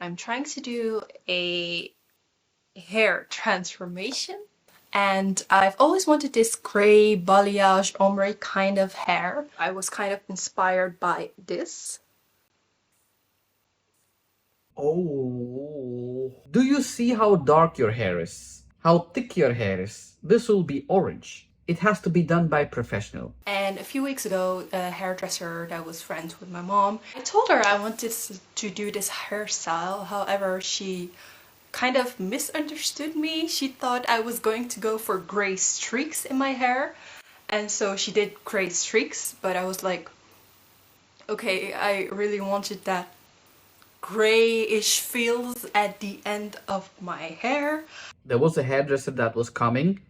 I'm trying to do a hair transformation, and I've always wanted this gray balayage ombre kind of hair. I was kind of inspired by this. Oh. Do you see how dark your hair is? How thick your hair is? This will be orange. It has to be done by a professional. And a few weeks ago, a hairdresser that was friends with my mom, I told her I wanted to do this hairstyle. However, she kind of misunderstood me. She thought I was going to go for gray streaks in my hair. And so she did gray streaks, but I was like, okay, I really wanted that grayish feels at the end of my hair. There was a hairdresser that was coming.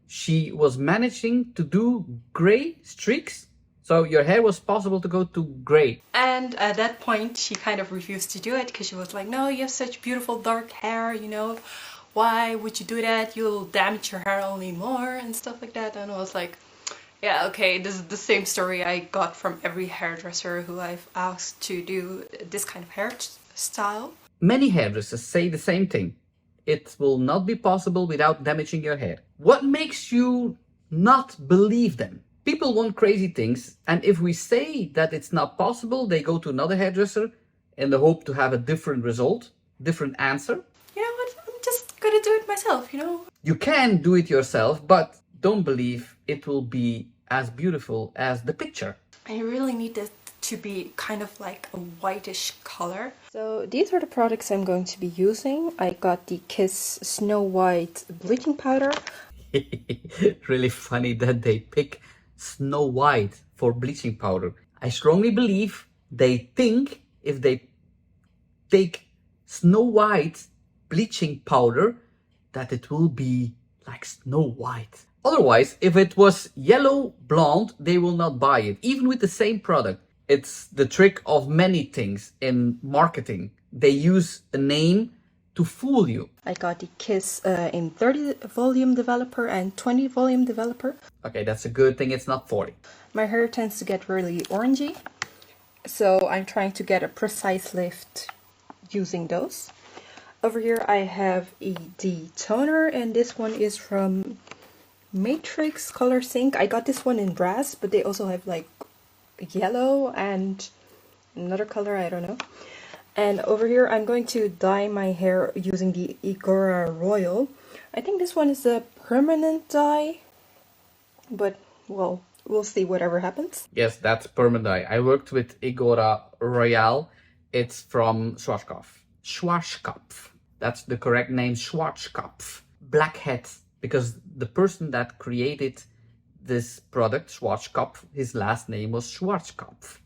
She was managing to do gray streaks. So your hair was possible to go to gray. And at that point, she kind of refused to do it because she was like, no, you have such beautiful dark hair, you know, why would you do that? You'll damage your hair only more and stuff like that. And I was like, yeah, okay, this is the same story I got from every hairdresser who I've asked to do this kind of hairstyle. Many hairdressers say the same thing. It will not be possible without damaging your hair. What makes you not believe them? People want crazy things, and if we say that it's not possible, they go to another hairdresser in the hope to have a different result, different answer. You know what, I'm just gonna do it myself, you know? You can do it yourself, but don't believe it will be as beautiful as the picture. I really need it to be kind of like a whitish color. So these are the products I'm going to be using. I got the Kiss Snow White bleaching powder. Really funny that they pick Snow White for bleaching powder. I strongly believe they think if they take Snow White bleaching powder that it will be like Snow White. Otherwise, if it was yellow blonde, they will not buy it, even with the same product. It's the trick of many things in marketing. They use a name to fool you. I got the Kiss in 30 volume developer and 20 volume developer. Okay, that's a good thing it's not 40. My hair tends to get really orangey, so I'm trying to get a precise lift using those. Over here I have the toner, and this one is from Matrix Color Sync. I got this one in brass, but they also have like yellow and another color, I don't know. And over here I'm going to dye my hair using the Igora Royal. I think this one is a permanent dye, but well, we'll see whatever happens. Yes, that's permanent dye. I worked with Igora Royal. It's from Schwarzkopf. Schwarzkopf. That's the correct name, Schwarzkopf. Black hat, because the person that created this product, Schwarzkopf, his last name was Schwarzkopf.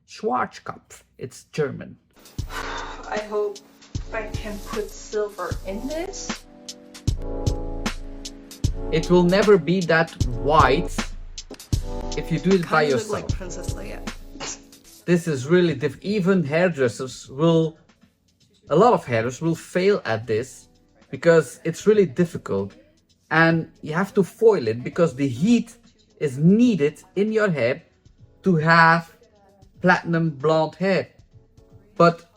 Schwarzkopf, it's German. I hope I can put silver in this. It will never be that white if you do it by yourself. Like Princess Leia. This is really difficult. Even hairdressers will, a lot of hairdressers will fail at this because it's really difficult. And you have to foil it because the heat is needed in your hair to have platinum blonde hair. But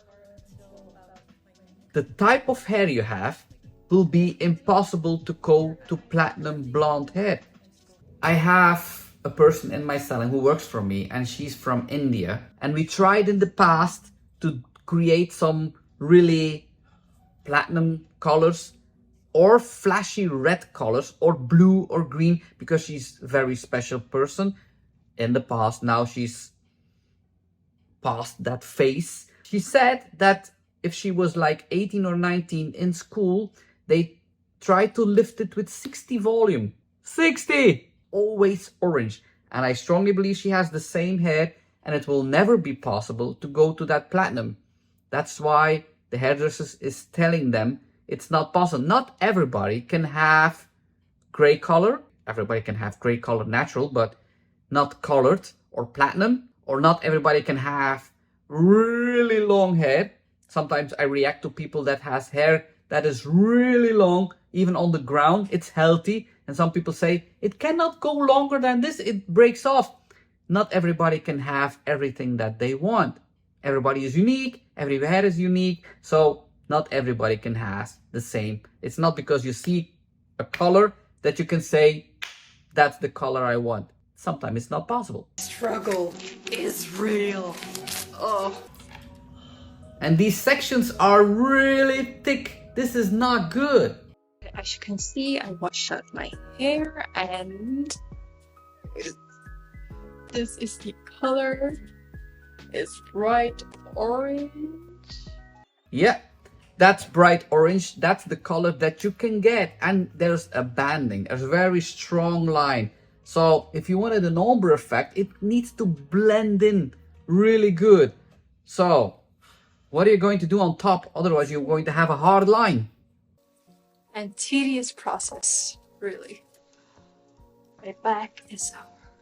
the type of hair you have will be impossible to go to platinum blonde hair. I have a person in my salon who works for me, and she's from India. And we tried in the past to create some really platinum colors or flashy red colors or blue or green, because she's a very special person in the past. Now she's past that phase. She said that if she was like 18 or 19 in school, they tried to lift it with 60 volume. 60! Always orange. And I strongly believe she has the same hair, and it will never be possible to go to that platinum. That's why the hairdressers is telling them it's not possible. Not everybody can have gray color. Everybody can have gray color natural, but not colored or platinum. Or not everybody can have really long hair. Sometimes I react to people that has hair that is really long, even on the ground. It's healthy. And some people say, it cannot go longer than this, it breaks off. Not everybody can have everything that they want. Everybody is unique, every hair is unique. So Not everybody can have the same. It's not because you see a color that you can say, that's the color I want. Sometimes it's not possible. Struggle is real. Oh. And these sections are really thick. This is not good. As you can see, I washed out my hair and this is the color. It's bright orange. Yeah, that's bright orange. That's the color that you can get. And there's a banding, a very strong line. So if you wanted an ombre effect, it needs to blend in really good. So what are you going to do on top? Otherwise, you're going to have a hard line. And tedious process, really. My back is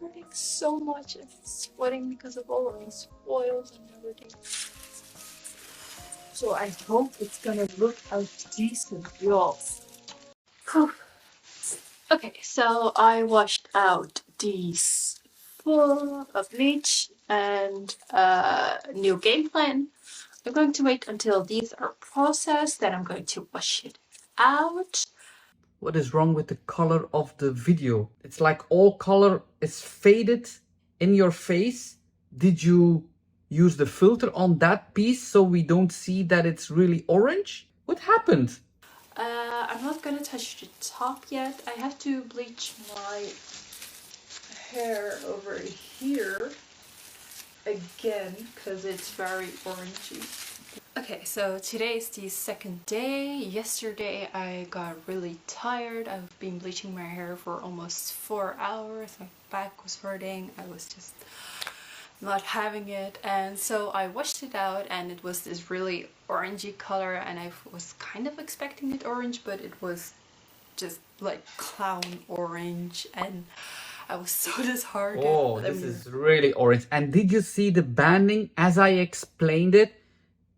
hurting so much. It's sweating because of all of these oils and everything. So I hope it's gonna look out decent, y'all. Okay, so I washed out these full of bleach and new game plan. I'm going to wait until these are processed, then I'm going to wash it out. What is wrong with the color of the video? It's like all color is faded in your face. Did you use the filter on that piece so we don't see that it's really orange? What happened? I'm not gonna touch the top yet. I have to bleach my hair over here again because it's very orangey. Okay, so today is the second day. Yesterday I got really tired. I've been bleaching my hair for almost 4 hours. My back was hurting. I was just not having it, and so I washed it out and it was this really orangey color, and I was kind of expecting it orange, but it was just like clown orange, and I was so disheartened. Oh, this is really orange. And did you see the banding as I explained it?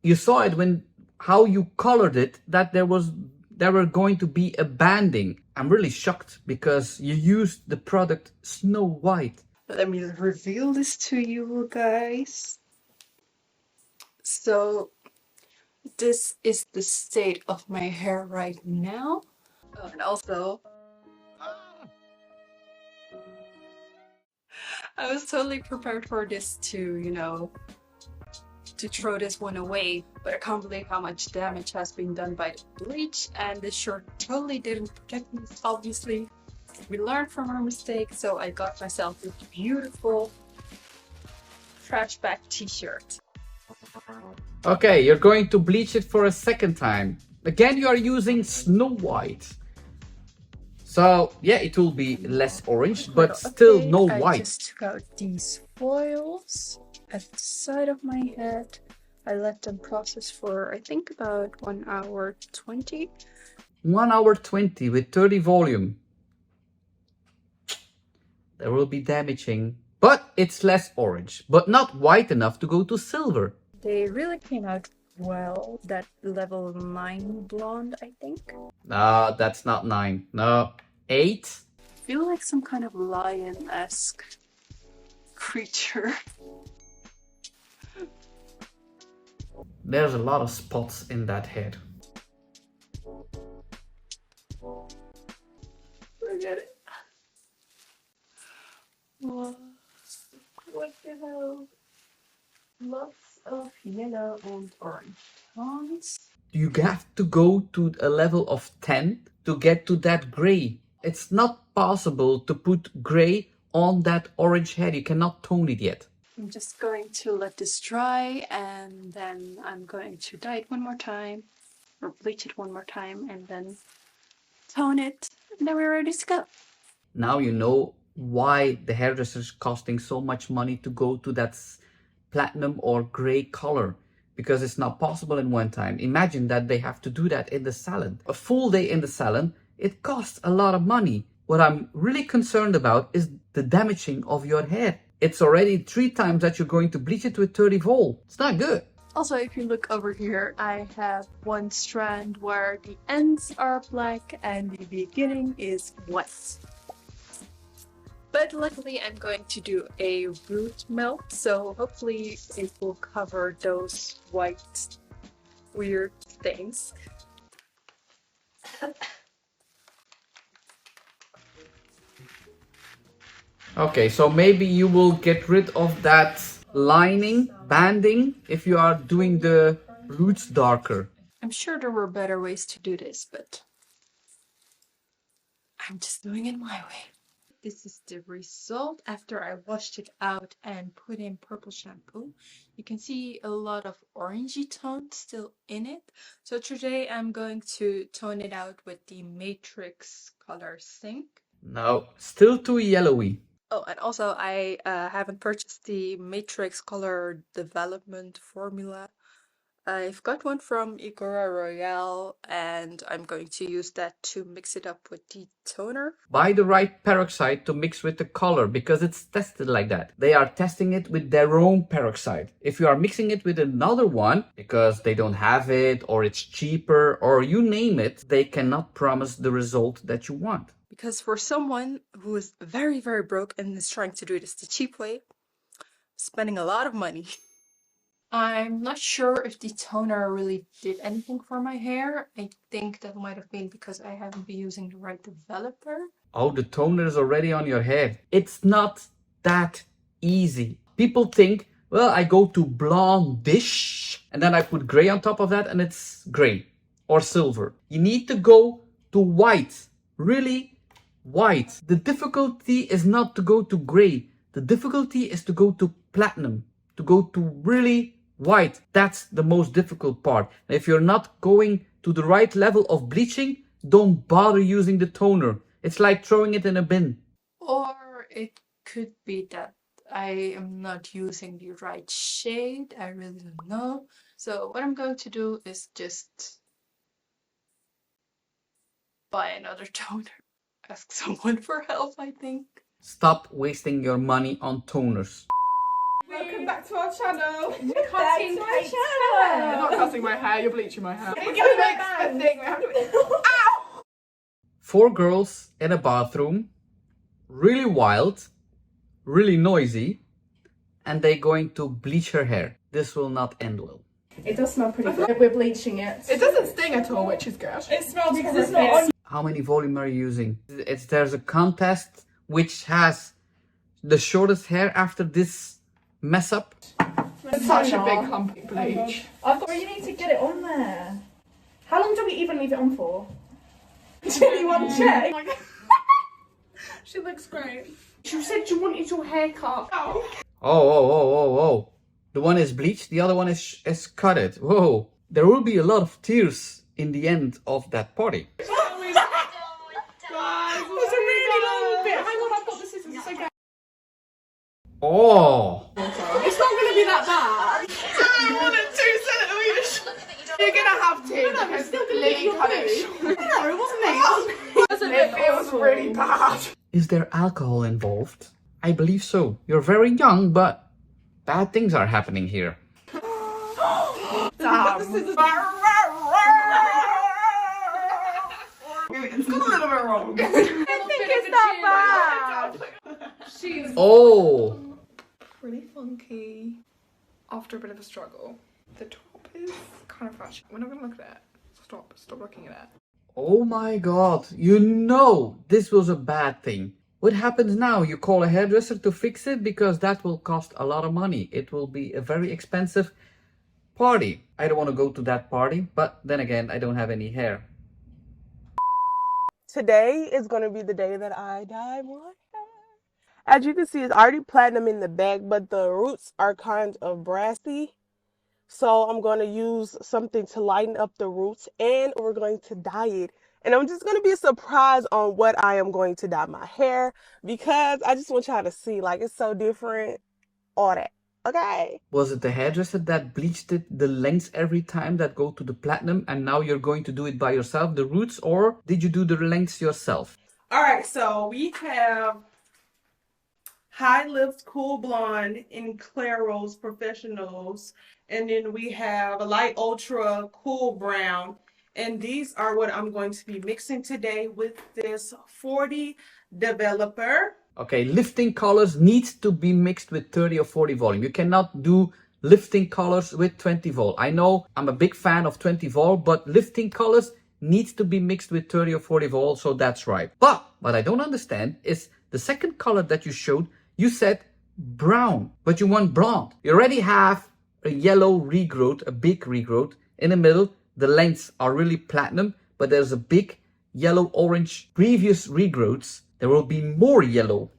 You saw it when how you colored it, that there were going to be a banding. I'm really shocked because you used the product Snow White. Let me reveal this to you guys. So this is the state of my hair right now. Oh, and also I was totally prepared for this to, you know, to throw this one away, but I can't believe how much damage has been done by the bleach, and this shirt totally didn't protect me, obviously. We learned from our mistake, so I got myself this beautiful trash bag t-shirt. Okay, you're going to bleach it for a second time. Again, you are using Snow White. So, yeah, it will be less orange, but still no white. I just took out these foils at the side of my head. I let them process for, I think, about 1 hour 20. 1 hour 20 with 30 volume. There will be damaging, but it's less orange, but not white enough to go to silver. They really came out well. That level 9 blonde, I think. No, that's not 9. No, 8. I feel like some kind of lion-esque creature. There's a lot of spots in that head. Forget it. What the hell? Lots of yellow and orange tones. You have to go to a level of 10 to get to that gray. It's not possible to put gray on that orange head. You cannot tone it yet. I'm just going to let this dry, and then I'm going to dye it one more time, or bleach it one more time, and then tone it, and then we're ready to go. Now you know why the hairdresser is costing so much money to go to that platinum or gray color, because it's not possible in one time. Imagine that they have to do that in the salon. A full day in the salon, it costs a lot of money. What I'm really concerned about is the damaging of your hair. It's already 3 times that you're going to bleach it with 30 volt. It's not good. Also, if you look over here, I have one strand where the ends are black and the beginning is white. But luckily I'm going to do a root melt, so hopefully it will cover those white weird things. Okay, so maybe you will get rid of that lining, banding, if you are doing the roots darker. I'm sure there were better ways to do this, but I'm just doing it my way. This is the result after I washed it out and put in purple shampoo. You can see a lot of orangey tone still in it. So today I'm going to tone it out with the Matrix color Sync. No, still too yellowy. Oh, and also I haven't purchased the Matrix color development formula. I've got one from Igora Royale and I'm going to use that to mix it up with the toner. Buy the right peroxide to mix with the color because it's tested like that. They are testing it with their own peroxide. If you are mixing it with another one because they don't have it or it's cheaper or you name it, they cannot promise the result that you want. Because for someone who is very, very broke and is trying to do this the cheap way, spending a lot of money. I'm not sure if the toner really did anything for my hair. I think that might have been because I haven't been using the right developer. Oh, the toner is already on your hair. It's not that easy. People think, well, I go to blondish and then I put gray on top of that and it's gray or silver. You need to go to white, really white. The difficulty is not to go to gray. The difficulty is to go to platinum, to go to really white. That's the most difficult part. And if you're not going to the right level of bleaching, don't bother using the toner. It's like throwing it in a bin. Or it could be that I am not using the right shade. I really don't know. So what I'm going to do is just buy another toner. Ask someone for help, I think. Stop wasting your money on toners. Welcome back to our channel. You're cutting my hair. You're not cutting my hair, you're bleaching my hair. We're going to make a thing. Ow! 4 girls in a bathroom, really wild, really noisy, and they're going to bleach her hair. This will not end well. It does smell pretty good. We're bleaching it. It doesn't sting at all, which is good. It smells because it's not on. How many volume are you using? There's a contest which has the shortest hair after this mess up. It's such a big clump of bleach. I've got. Well, you need to get it on there. How long do we even leave it on for? Do you want to check? She looks great. You said you wanted your hair cut. Oh. The one is bleached, the other one is cutted. Whoa. There will be a lot of tears in the end of that party. Guys, it's a really long bit. Hang on, I've got the scissors. It's okay. Oh. It's not going to be that bad. More than 2 centimeters. You're going to have to because Lily cut it. No, it wasn't me. It feels really bad. Is there alcohol involved? I believe so. You're very young, but bad things are happening here. Damn. It's got a little bit wrong. I think it's not bad. She's Oh. pretty funky after a bit of a struggle. The top is kind of fresh. We're not going to look at it. Stop looking at it. Oh my god. You know this was a bad thing. What happens now? You call a hairdresser to fix it because that will cost a lot of money. It will be a very expensive party. I don't want to go to that party, but then again, I don't have any hair. Today is going to be the day that I dye my hair. As you can see, it's already platinum in the back, but the roots are kind of brassy. So I'm going to use something to lighten up the roots and we're going to dye it. And I'm just going to be a surprise on what I am going to dye my hair because I just want y'all to see, like, it's so different, all that. Okay. Was it the hairdresser that bleached it the lengths every time that go to the platinum and now you're going to do it by yourself, the roots, or did you do the lengths yourself? All right, so we have High Lips Cool Blonde in Claire Rose Professionals. And then we have a Light Ultra Cool Brown. And these are what I'm going to be mixing today with this 40 developer. Okay, lifting colors needs to be mixed with 30 or 40 volume. You cannot do lifting colors with 20 volt. I know I'm a big fan of 20 volt, but lifting colors needs to be mixed with 30 or 40 volt, so that's right. But what I don't understand is the second color that you showed, you said brown, but you want blonde. You already have a yellow regrowth, a big regrowth. In the middle, the lengths are really platinum, but there's a big yellow orange previous regrowths. There will be more yellow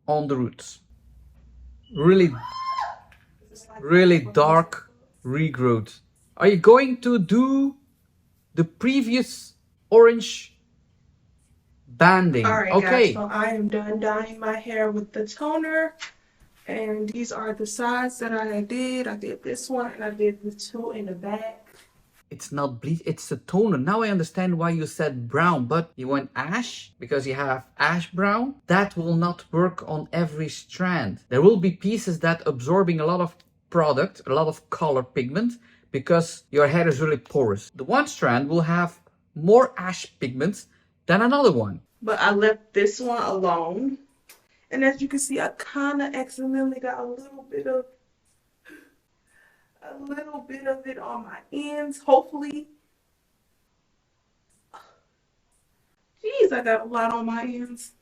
on the roots. Really dark regrowth. Are you going to do the previous orange banding? Alright Okay. guys, so I am done dyeing my hair with the toner. And these are the sides that I did. I did this one and I did the two in the back. It's not bleach, it's a toner. Now I understand why you said brown, but you want ash because you have ash brown. That will not work on every strand. There will be pieces that absorbing a lot of product, a lot of color pigment, because your hair is really porous. The one strand will have more ash pigments than another one. But I left this one alone. And as you can see, I kind of accidentally got a little bit of it on my ends, hopefully. Jeez, I got a lot on my ends.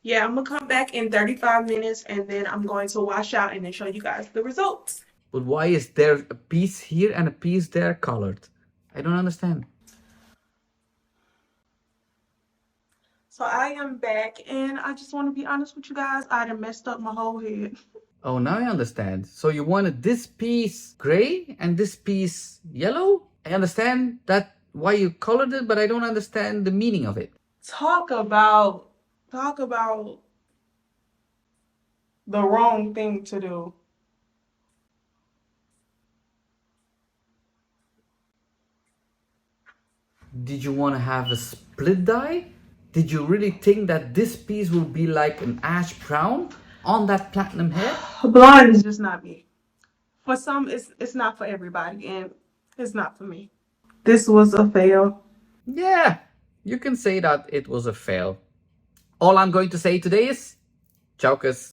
Yeah, I'm gonna come back in 35 minutes and then I'm going to wash out and then show you guys the results. But why is there a piece here and a piece there colored? I don't understand. So I am back and I just want to be honest with you guys, I done messed up my whole head. Oh, now I understand. So you wanted this piece gray and this piece yellow? I understand that why you colored it, but I don't understand the meaning of it. Talk about the wrong thing to do. Did you want to have a split dye? Did you really think that this piece will be like an ash brown on that platinum hair? Blonde is just not me. For some, it's not for everybody, and it's not for me. This was a fail. Yeah, you can say that it was a fail. All I'm going to say today is, ciao,